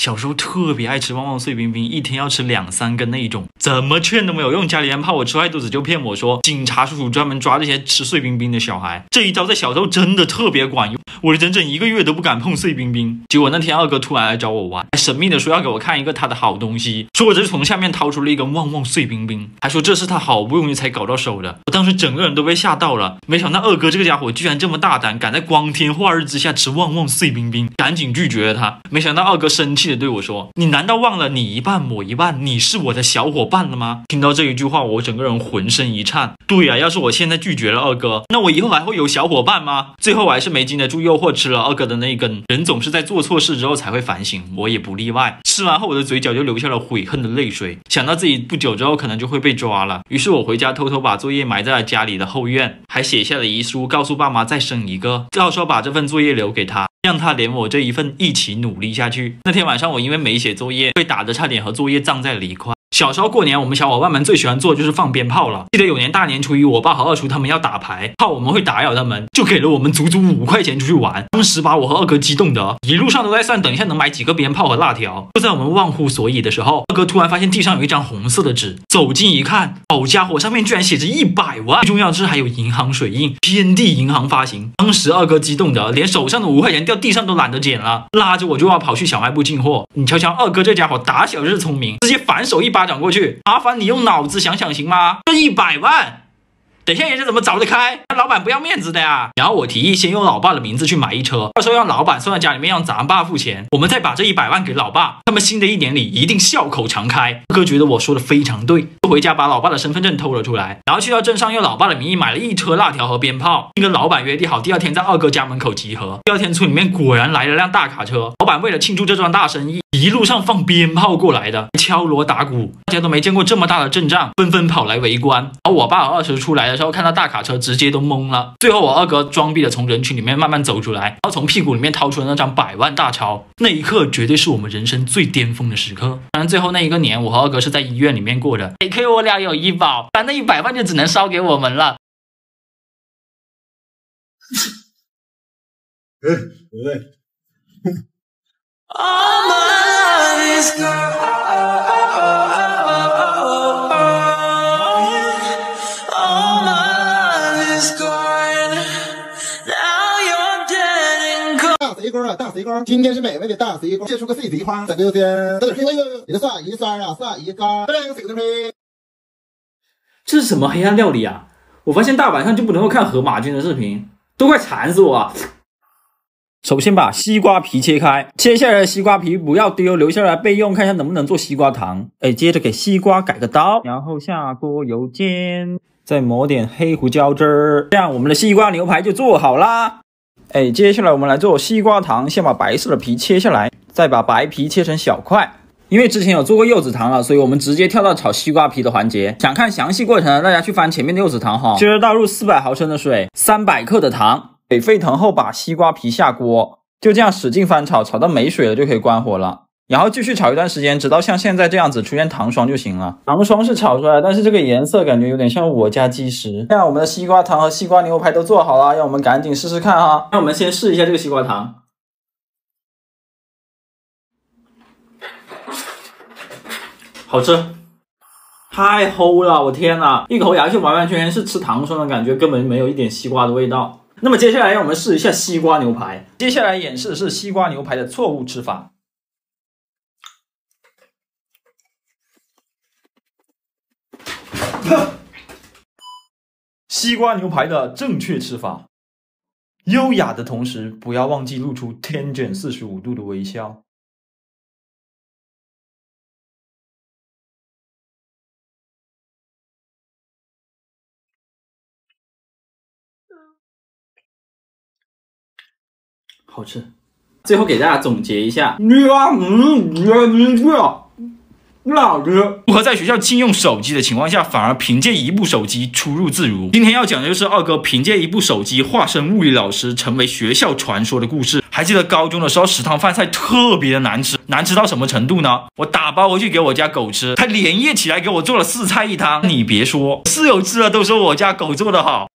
小时候特别爱吃旺旺碎冰冰，一天要吃2、3根那一种，怎么劝都没有用。家里人怕我吃坏肚子，就骗我说警察叔叔专门抓这些吃碎冰冰的小孩。这一招在小时候真的特别管用，我整整1个月都不敢碰碎冰冰。结果那天二哥突然来找我玩，还神秘的说要给我看一个他的好东西，说我这从下面掏出了一根旺旺碎冰冰，还说这是他好不容易才搞到手的。我当时整个人都被吓到了，没想到二哥这个家伙居然这么大胆，敢在光天化日之下吃旺旺碎冰冰，赶紧拒绝了他。没想到二哥生气的对我说：“你难道忘了你一半我一半，你是我的小伙伴了吗？”听到这一句话，我整个人浑身一颤。对呀，要是我现在拒绝了二哥，那我以后还会有小伙伴吗？最后我还是没经得住诱惑，吃了二哥的那一根。人总是在做错事之后才会反省，我也不例外。吃完后，我的嘴角就流下了悔恨的泪水，想到自己不久之后可能就会被抓了。于是我回家偷偷把作业埋在了家里的后院，还写下了遗书，告诉爸妈再生一个，到时候把这份作业留给他，让他连我这一份一起努力下去。那天晚上我因为没写作业，被打得差点和作业葬在了一块。小时候过年，我们小伙伴们最喜欢做就是放鞭炮了。记得有年大年初一，我爸和二叔他们要打牌，怕我们会打扰他们，就给了我们足足5块钱出去玩。当时把我和二哥激动的，一路上都在算等一下能买几个鞭炮和辣条。就在我们忘乎所以的时候，二哥突然发现地上有一张红色的纸，走近一看，好家伙，上面居然写着100万！最重要的是还有银行水印，天地银行发行。当时二哥激动的连手上的5块钱掉地上都懒得捡了，拉着我就要跑去小卖部进货。你瞧瞧二哥这家伙打小就是聪明，直接反手一巴掌过去，麻烦你用脑子想想行吗？这100万等下人家怎么找得开？老板不要面子的呀！然后我提议先用老爸的名字去买一车，到时候让老板送到家里面，让咱爸付钱，我们再把这100万给老爸，他们新的一年里一定笑口常开。哥觉得我说的非常对，就回家把老爸的身份证偷了出来，然后去到镇上用老爸的名义买了1车辣条和鞭炮，并跟老板约定好第2天在二哥家门口集合。第2天村里面果然来了辆大卡车，老板为了庆祝这桩大生意，一路上放鞭炮过来的，敲锣打鼓，大家都没见过这么大的阵仗，纷纷跑来围观。然后我爸和二叔出来的时候，看到大卡车直接都懵了。最后我二哥装逼的从人群里面慢慢走出来，然后从屁股里面掏出了那张100万大钞。那一刻绝对是我们人生最巅峰的时刻。当然最后那一个年，我和二哥是在医院里面过的，得亏我俩有医保，但那100万就只能烧给我们了。All my love is gone. All my love is gone. Now you're dead and gone. 大 C 勾啊，大 C 勾，今天是美味的大 C 勾，切出个 C 字框，整个先，你的蒜一酸啊，蒜一干，这个 C 字推。这是什么黑暗料理啊？我发现大晚上就不能够看河马君的视频，都快馋死我了。首先把西瓜皮切开，切下来的西瓜皮不要丢，留下来备用，看一下能不能做西瓜糖。接着给西瓜改个刀，然后下锅油煎，再抹点黑胡椒汁儿，这样我们的西瓜牛排就做好啦。接下来我们来做西瓜糖，先把白色的皮切下来，再把白皮切成小块。因为之前有做过柚子糖了，所以我们直接跳到炒西瓜皮的环节。想看详细过程，大家去翻前面的柚子糖哈。接着倒入400毫升的水，300克的糖，水沸腾后把西瓜皮下锅，就这样使劲翻炒，炒到没水了就可以关火了。然后继续炒一段时间，直到像现在这样子出现糖霜就行了。糖霜是炒出来，但是这个颜色感觉有点像我家鸡食。这样我们的西瓜糖和西瓜牛排都做好了，让我们赶紧试试看哈。那我们先试一下这个西瓜糖。好吃，太齁了，我天哪，一口牙就完完全全是吃糖霜的感觉，根本没有一点西瓜的味道。那么接下来让我们试一下西瓜牛排。接下来演示的是西瓜牛排的错误吃法。西瓜牛排的正确吃法，优雅的同时不要忘记露出天卷45度的微笑。好吃。最后给大家总结一下，如何在学校禁用手机的情况下，反而凭借一部手机出入自如。今天要讲的就是二哥凭借一部手机化身物理老师，成为学校传说的故事。还记得高中的时候，食堂饭菜特别的难吃，难吃到什么程度呢？我打包回去给我家狗吃，它连夜起来给我做了4菜1汤。你别说，室友吃了都说我家狗做的好。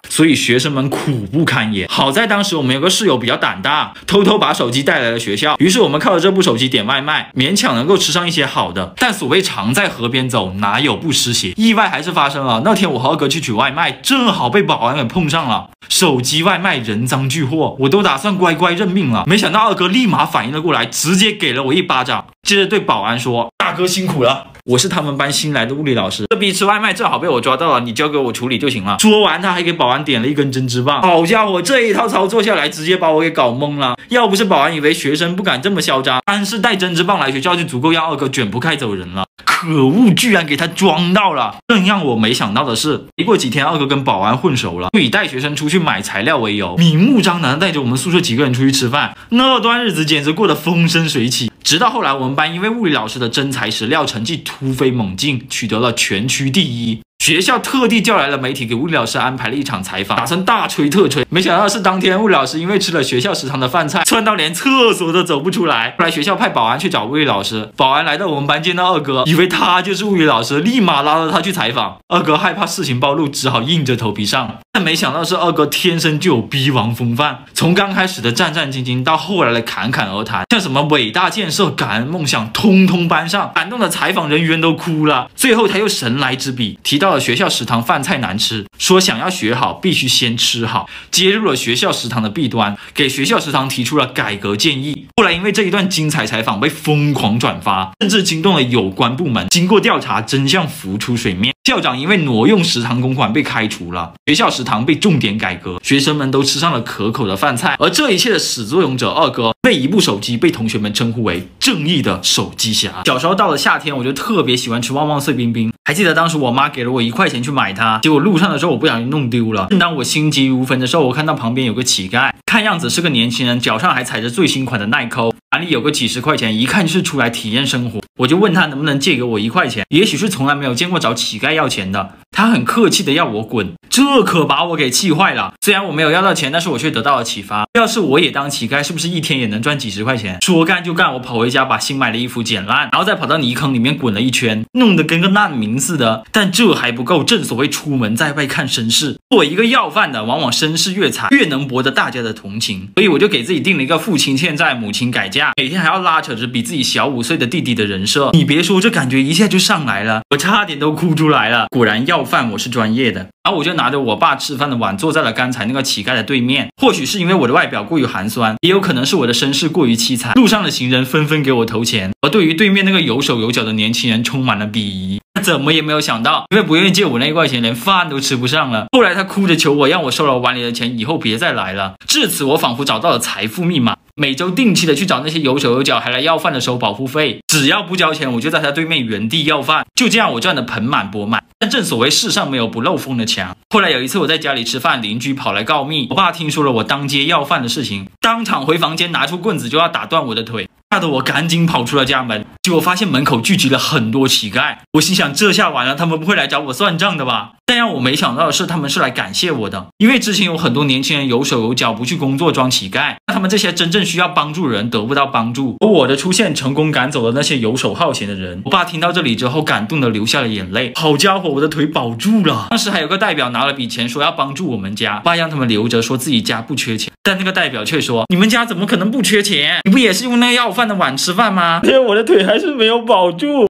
所以学生们苦不堪言。好在当时我们有个室友比较胆大，偷偷把手机带来了学校，于是我们靠着这部手机点外卖，勉强能够吃上一些好的。但所谓常在河边走，哪有不湿鞋？意外还是发生了。那天我和二哥去取外卖，正好被保安给碰上了。手机外卖人赃俱获，我都打算乖乖认命了，没想到二哥立马反应了过来，直接给了我一巴掌，接着对保安说：“大哥辛苦了。”我是他们班新来的物理老师，这笔吃外卖正好被我抓到了，你交给我处理就行了。说完他还给保安点了一根针织棒，好家伙，这一套操作下来直接把我给搞懵了。要不是保安以为学生不敢这么嚣张，单是带针织棒来学校就足够让二哥卷铺盖走人了。可恶，居然给他装到了！更让我没想到的是，没过几天二哥跟保安混熟了，就以带学生出去买材料为由，明目张胆的带着我们宿舍几个人出去吃饭，那段日子简直过得风生水起。直到后来我们班因为物理老师的真材实料，成绩突飞猛进，取得了全区第一。学校特地叫来了媒体，给物理老师安排了一场采访，打算大吹特吹。没想到是当天物理老师因为吃了学校食堂的饭菜，窜到连厕所都走不出来。后来学校派保安去找物理老师，保安来到我们班见到二哥，以为他就是物理老师，立马拉着他去采访。二哥害怕事情暴露，只好硬着头皮上。但没想到是二哥天生就有逼王风范，从刚开始的战战兢兢，到后来的侃侃而谈，像什么伟大建设、感恩梦想，通通搬上，感动的采访人员都哭了。最后他又神来之笔，提到了学校食堂饭菜难吃，说想要学好必须先吃好，揭露了学校食堂的弊端，给学校食堂提出了改革建议。后来因为这一段精彩采访被疯狂转发，甚至惊动了有关部门。经过调查，真相浮出水面，校长因为挪用食堂公款被开除了，学校食堂被重点改革，学生们都吃上了可口的饭菜。而这一切的始作俑者二哥，为一部手机被同学们称呼为正义的手机侠。小时候到了夏天，我就特别喜欢吃旺旺碎冰冰，还记得当时我妈给了我1块钱去买它，结果路上的时候我不小心弄丢了。正当我心急如焚的时候，我看到旁边有个乞丐，看样子是个年轻人，脚上还踩着最新款的耐扣，碗里有个几十块钱，一看就是出来体验生活。我就问他能不能借给我1块钱，也许是从来没有见过找乞丐要钱的，他很客气的要我滚，这可把我给气坏了。虽然我没有要到钱，但是我却得到了启发，要是我也当乞丐，是不是一天也能赚几十块钱？说干就干，我跑回家把新买的衣服剪烂，然后再跑到泥坑里面滚了一圈，弄得跟个难民似的。但这还不够，正所谓出门在外看身世，作为一个要饭的，往往身世越惨，越能博得大家的同情。所以我就给自己定了一个父亲欠债，母亲改嫁，每天还要拉扯着比自己小5岁的弟弟的人设。你别说，这感觉一下就上来了，我差点都哭出来了。果然要饭我是专业的。然后我就拿着我爸吃饭的碗，坐在了刚才那个乞丐的对面。或许是因为我的外表过于寒酸，也有可能是我的身世过于凄惨，路上的行人纷纷给我投钱，而对于对面那个有手有脚的年轻人充满了鄙夷。怎么也没有想到，因为不愿意借我那1块钱，连饭都吃不上了。后来他哭着求我，让我收了碗里的钱，以后别再来了。至此我仿佛找到了财富密码，每周定期的去找那些有手有脚还来要饭的收保护费，只要不交钱，我就在他对面原地要饭。就这样我赚得盆满钵满。但正所谓世上没有不漏风的墙，后来有一次我在家里吃饭，邻居跑来告密，我爸听说了我当街要饭的事情，当场回房间拿出棍子就要打断我的腿，吓得我赶紧跑出了家门。结果发现门口聚集了很多乞丐，我心想这下完了，他们不会来找我算账的吧？但让我没想到的是，他们是来感谢我的，因为之前有很多年轻人有手有脚不去工作装乞丐，那他们这些真正需要帮助的人得不到帮助，而我的出现成功赶走了那些游手好闲的人。我爸听到这里之后感动的流下了眼泪，好家伙，我的腿保住了。当时还有个代表拿了笔钱说要帮助我们家，爸让他们留着，说自己家不缺钱，但那个代表却说你们家怎么可能不缺钱，你不也是用那个要饭的碗吃饭吗？我的腿还是没有保住。